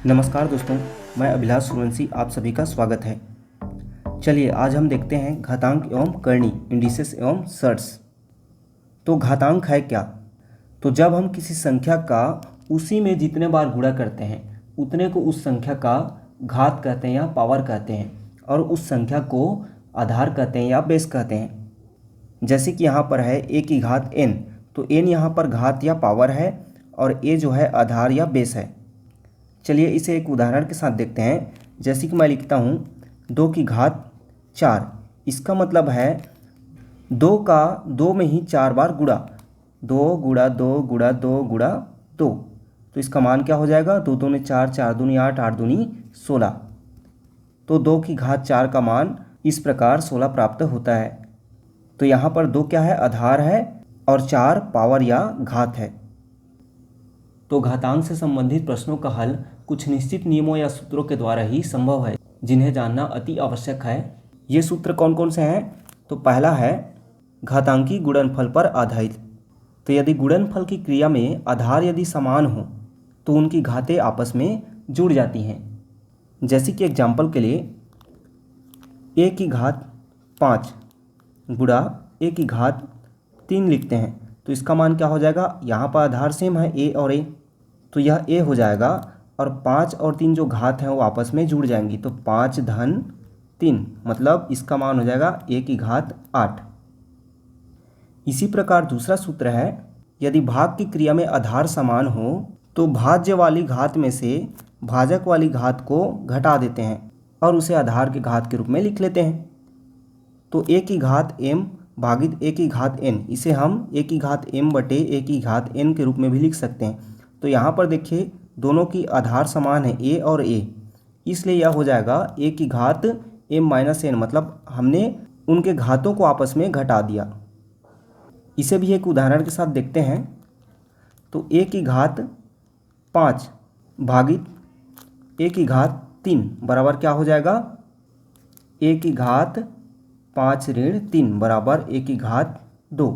नमस्कार दोस्तों, मैं अभिलाष सूर्यवंशी आप सभी का स्वागत है। चलिए आज हम देखते हैं घातांक एवं करणी इंडिसेस एवं सर्ट्स। तो घातांक है क्या? तो जब हम किसी संख्या का उसी में जितने बार गुणा करते हैं उतने को उस संख्या का घात कहते हैं या पावर कहते हैं, और उस संख्या को आधार कहते हैं या बेस कहते हैं। जैसे कि यहाँ पर है a की घात n, तो n यहाँ पर घात या पावर है और a जो है आधार या बेस है। चलिए इसे एक उदाहरण के साथ देखते हैं। जैसे कि मैं लिखता हूँ 2 की घात 4, इसका मतलब है 2 का 2 में ही 4 बार गुणा, 2 गुणा 2 गुणा 2 गुणा 2, तो इसका मान क्या हो जाएगा? 2 दूनी 4, 4 दूनी 8, 8 दूनी 16। तो 2 की घात 4 का मान इस प्रकार 16 प्राप्त होता है। तो यहाँ पर 2 क्या है? आधार है और 4 पावर या घात है। तो घातांक से संबंधित प्रश्नों का हल कुछ निश्चित नियमों या सूत्रों के द्वारा ही संभव है, जिन्हें जानना अति आवश्यक है। ये सूत्र कौन कौन से हैं? तो पहला है घातांकी गुणनफल पर आधारित। तो यदि गुणनफल की क्रिया में आधार यदि समान हो तो उनकी घातें आपस में जुड़ जाती हैं। जैसे कि एग्जाम्पल के लिए a की घात 5 गुणा a की घात 3 लिखते हैं, तो इसका मान क्या हो जाएगा? यहाँ पर आधार सेम है a और a, तो यह a हो जाएगा और 5 और 3 जो घात हैं वो आपस में जुड़ जाएंगी, तो 5 धन 3 मतलब इसका मान हो जाएगा a की घात 8। इसी प्रकार दूसरा सूत्र है, यदि भाग की क्रिया में आधार समान हो तो भाज्य वाली घात में से भाजक वाली घात को घटा देते हैं और उसे आधार के घात के रूप में लिख लेते हैं। तो a की घात m भागित a की घात n, इसे हम a की घात m बटे a की घात n के रूप में भी लिख सकते हैं। तो यहाँ पर देखिए दोनों की आधार समान है a और a, इसलिए यह हो जाएगा a की घात m माइनस n, मतलब हमने उनके घातों को आपस में घटा दिया। इसे भी एक उदाहरण के साथ देखते हैं। तो a की घात 5 भागित a की घात 3 बराबर क्या हो जाएगा? a की घात 5 ऋण 3 बराबर a की घात 2।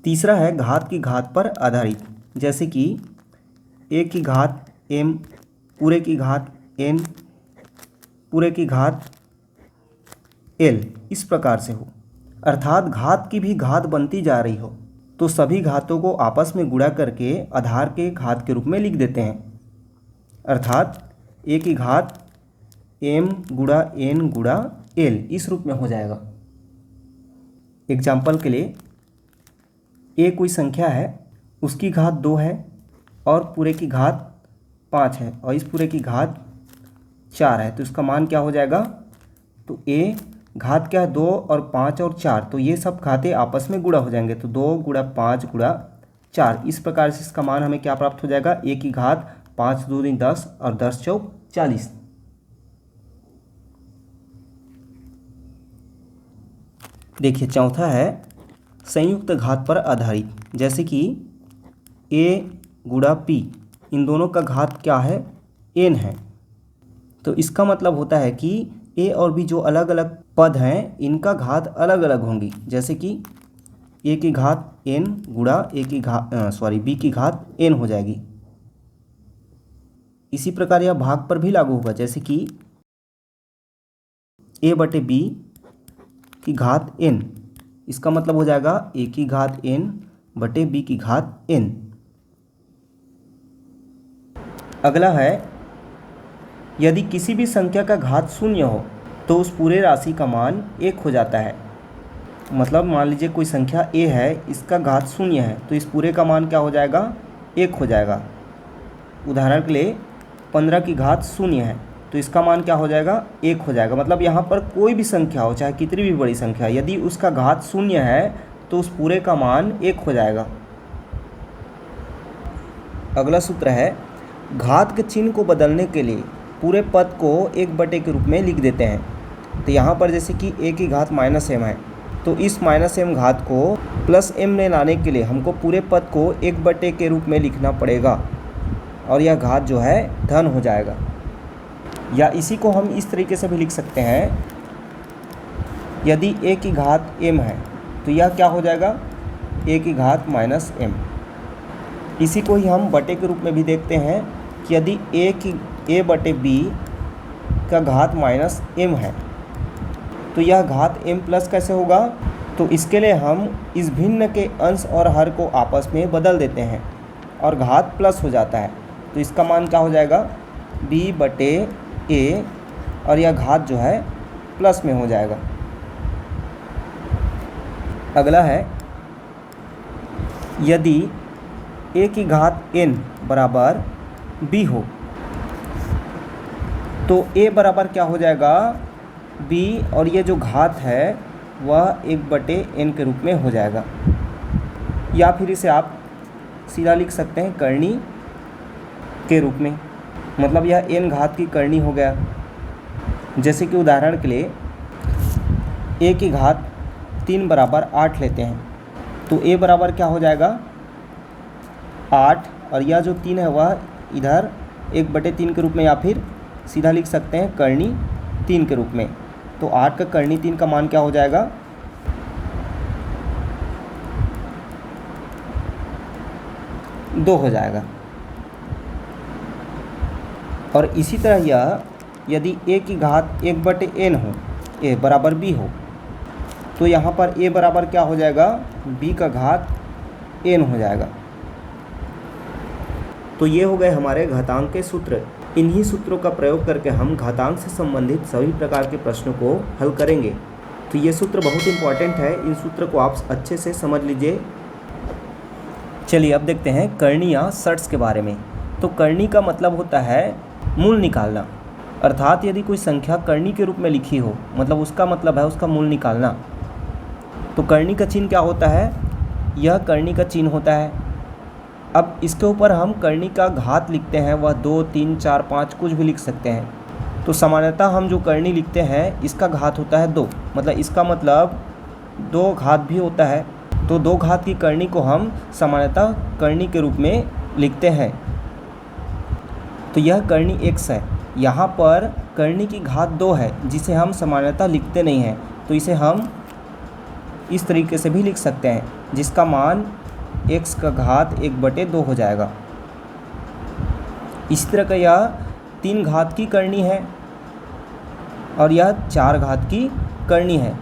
तीसरा है घात की घात पर आधारित। जैसे कि a की घात m पूरे की घात n पूरे की घात l इस प्रकार से हो, अर्थात घात की भी घात बनती जा रही हो, तो सभी घातों को आपस में गुणा करके आधार के घात के रूप में लिख देते हैं। अर्थात a की घात m गुणा n गुणा l इस रूप में हो जाएगा। एग्जाम्पल के लिए a कोई संख्या है, उसकी घात 2 है और पूरे की घात 5 है और इस पूरे की घात 4 है, तो इसका मान क्या हो जाएगा? तो a घात क्या है? 2 और 5 और 4, तो ये सब घातें आपस में गुणा हो जाएंगे, तो 2 गुणा 5 गुणा 4, इस प्रकार से इसका मान हमें क्या प्राप्त हो जाएगा? a की घात 5 दूनी 10 और 10 चौक 40। देखिए चौथा है संयुक्त घात पर आधारित। जैसे कि a गुणा p, इन दोनों का घात क्या है? n है, तो इसका मतलब होता है कि a और b जो अलग अलग पद हैं इनका घात अलग अलग होंगी। जैसे कि a की घात n गुणा b की घात n हो जाएगी। इसी प्रकार यह भाग पर भी लागू होगा। जैसे कि a बटे b की घात n, इसका मतलब हो जाएगा a की घात n बटे b की घात n। अगला है यदि किसी भी संख्या का घात 0 हो तो उस पूरे राशि का मान 1 हो जाता है। मतलब मान लीजिए कोई संख्या a है, इसका घात 0 है, तो इस पूरे का मान क्या हो जाएगा? 1 हो जाएगा। उदाहरण के लिए 15 की घात 0 है, तो इसका मान क्या हो जाएगा? 1 हो जाएगा। मतलब यहाँ पर कोई भी संख्या हो, चाहे कितनी भी बड़ी संख्या, यदि उसका घात 0 है तो उस पूरे का मान 1 हो जाएगा। अगला सूत्र है घात के चिन्ह को बदलने के लिए पूरे पद को 1 बटे के रूप में लिख देते हैं। तो यहाँ पर जैसे कि a की घात माइनस m है, तो इस माइनस m घात को प्लस m में लाने के लिए हमको पूरे पद को 1 बटे के रूप में लिखना पड़ेगा और यह घात जो है धन हो जाएगा। या इसी को हम इस तरीके से भी लिख सकते हैं, यदि a की घात m है तो यह क्या हो जाएगा? a की घात माइनस m। इसी को ही हम बटे के रूप में भी देखते हैं कि यदि a बटे b का घात माइनस m है तो यह घात m प्लस कैसे होगा। तो इसके लिए हम इस भिन्न के अंश और हर को आपस में बदल देते हैं और घात प्लस हो जाता है। तो इसका मान क्या हो जाएगा, b बटे a, और यह घात जो है प्लस में हो जाएगा। अगला है, यदि a की घात n बराबर b हो तो a बराबर क्या हो जाएगा, b, और ये जो घात है वह 1 बटे n के रूप में हो जाएगा। या फिर इसे आप सीधा लिख सकते हैं करनी के रूप में, मतलब यह n घात की करनी हो गया। जैसे कि उदाहरण के लिए a की घात 3 बराबर 8 लेते हैं तो a बराबर क्या हो जाएगा 8, और यह जो 3 है वह इधर 1 बटे 3 के रूप में, या फिर सीधा लिख सकते हैं करनी 3 के रूप में। तो 8 का करनी 3 का मान क्या हो जाएगा, 2 हो जाएगा। और इसी तरह यह यदि a की घात 1 बटे n हो, a बराबर b हो, तो यहाँ पर a बराबर क्या हो जाएगा, b का घात n हो जाएगा। तो ये हो गए हमारे घातांक के सूत्र। इन्हीं सूत्रों का प्रयोग करके हम घातांक से संबंधित सभी प्रकार के प्रश्नों को हल करेंगे। तो ये सूत्र बहुत इंपॉर्टेंट है, इन सूत्र को आप अच्छे से समझ लीजिए। चलिए अब देखते हैं करनी या शर्ट्स के बारे में। तो करनी का मतलब होता है मूल निकालना, अर्थात यदि कोई संख्या करनी के रूप में लिखी हो, मतलब उसका मतलब है उसका मूल निकालना। तो करनी का चिन्ह क्या होता है, यह करनी का चिन्ह होता है। अब इसके ऊपर हम करनी का घात लिखते हैं, वह 2, 3, 4, 5 कुछ भी लिख सकते हैं। तो सामान्यतः हम जो करनी लिखते हैं इसका घात होता है 2, मतलब इसका मतलब 2 घात भी होता है। तो 2 घात की करनी को हम सामान्यतः करनी के रूप में लिखते हैं। तो यह करनी x है, यहाँ पर करनी की घात 2 है जिसे हम सामान्यतः लिखते नहीं हैं, तो इसे हम इस तरीके से भी लिख सकते हैं, जिसका मान x का घात 1 बटे 2 हो जाएगा। इसी तरह का यह 3 घात की करनी है और यह 4 घात की करनी है,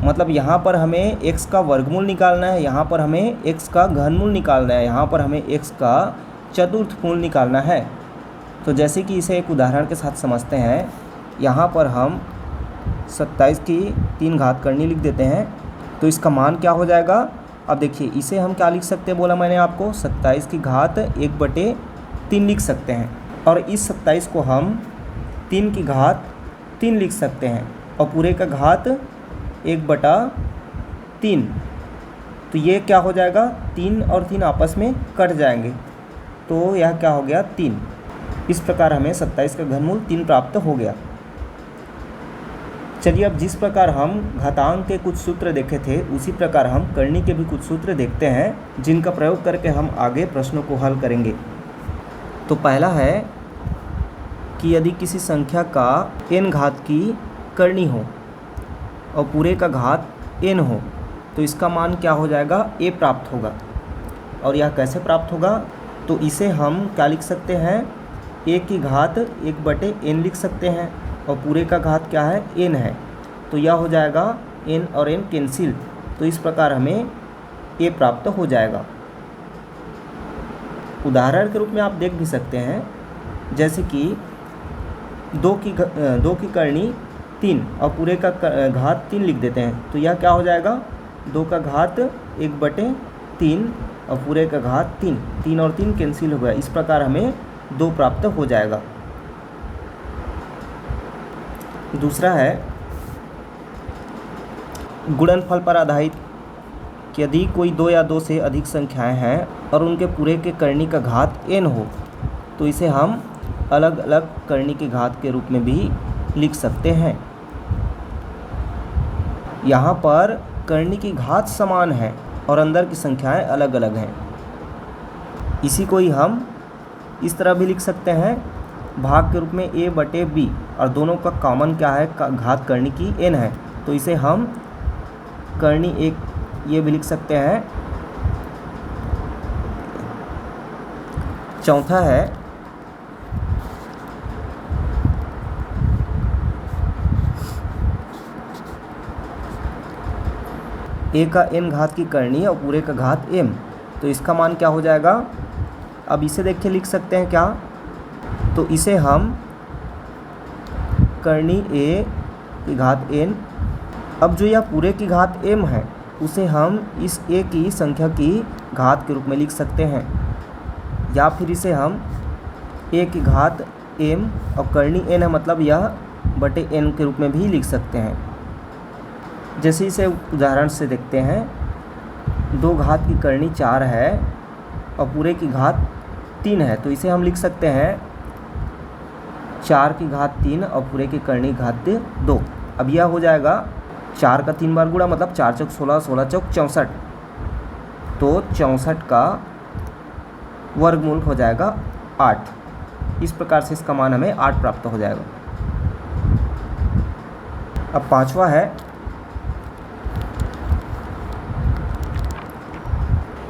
मतलब यहाँ पर हमें x का वर्गमूल निकालना है, यहाँ पर हमें x का घनमूल निकालना है, यहाँ पर हमें x का चतुर्थमूल निकालना है। तो जैसे कि इसे एक उदाहरण के साथ समझते हैं, यहाँ पर हम 27 की 3 घात करनी लिख देते हैं। तो इसका मान क्या हो जाएगा, अब देखिए इसे हम क्या लिख सकते हैं, बोला मैंने आपको 27 की घात 1 बटे 3 लिख सकते हैं, और इस 27 को हम 3 की घात 3 लिख सकते हैं, और पूरे का घात 1 बटा 3। तो ये क्या हो जाएगा, 3 और 3 आपस में कट जाएंगे, तो यह क्या हो गया 3। इस प्रकार हमें 27 का घनमूल 3 प्राप्त हो गया। चलिए अब जिस प्रकार हम घातांक के कुछ सूत्र देखे थे, उसी प्रकार हम करनी के भी कुछ सूत्र देखते हैं, जिनका प्रयोग करके हम आगे प्रश्नों को हल करेंगे। तो पहला है कि यदि किसी संख्या का n घात की करनी हो और पूरे का घात n हो, तो इसका मान क्या हो जाएगा, a प्राप्त होगा। और यह कैसे प्राप्त होगा, तो इसे हम क्या लिख सकते हैं, a की घात 1 बटे n लिख सकते हैं, और पूरे का घात क्या है, n है, तो यह हो जाएगा n और n कैंसिल। तो इस प्रकार हमें a प्राप्त हो जाएगा। उदाहरण के रूप में आप देख भी सकते हैं, जैसे कि 2 की करनी 3 और पूरे का घात 3 लिख देते हैं, तो यह क्या हो जाएगा, 2 का घात 1 बटे 3 और पूरे का घात 3, 3 और 3 कैंसिल हो गया। इस प्रकार हमें 2 प्राप्त हो जाएगा। दूसरा है गुणनफल पर आधारित, कि यदि कोई 2 या 2 से अधिक संख्याएं हैं और उनके पूरे के करनी का घात n हो, तो इसे हम अलग अलग करनी के घात के रूप में भी लिख सकते हैं। यहाँ पर करनी की घात समान है और अंदर की संख्याएं अलग अलग हैं। इसी को ही हम इस तरह भी लिख सकते हैं, भाग के रूप में a बटे b, और दोनों का कॉमन क्या है, घात करनी की n है, तो इसे हम करनी एक ये भी लिख सकते हैं चौथा है ए का n घात की करनी और पूरे का घात m, तो इसका मान क्या हो जाएगा। अब इसे देखिए लिख सकते हैं क्या, तो इसे हम करनी a की घात n, अब जो यह पूरे की घात m है उसे हम इस a की संख्या की घात के रूप में लिख सकते हैं, या फिर इसे हम a की घात m और करनी n है मतलब यह बटे n के रूप में भी लिख सकते हैं। जैसे इसे उदाहरण से देखते हैं, 2 घात की करनी 4 है और पूरे की घात 3 है, तो इसे हम लिख सकते हैं 4 की घात 3 और पूरे की करनी घात 2। अब यह हो जाएगा 4 का 3 बार गुणा मतलब 4 चौक 16, 16 चौक 64, तो 64 का वर्गमूल हो जाएगा 8। इस प्रकार से इसका मान हमें 8 प्राप्त हो जाएगा। अब पांचवा है,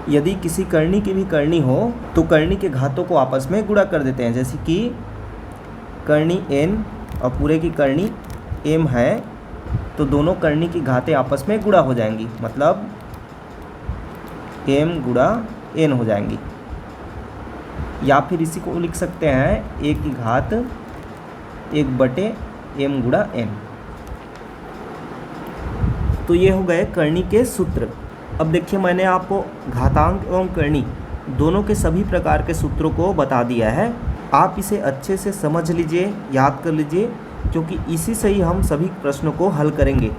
यदि किसी करनी की भी करनी हो तो करनी के घातों को आपस में गुणा कर देते हैं। जैसे कि करनी n और पूरे की करनी m है, तो दोनों करनी की घातें आपस में गुणा हो जाएंगी, मतलब m गुणा n हो जाएंगी। या फिर इसी को लिख सकते हैं a की घात 1 बटे m गुणा n। तो ये हो गए करनी के सूत्र। अब देखिए मैंने आपको घातांक एवं करनी दोनों के सभी प्रकार के सूत्रों को बता दिया है। आप इसे अच्छे से समझ लीजिए, याद कर लीजिए, क्योंकि इसी से ही हम सभी प्रश्नों को हल करेंगे।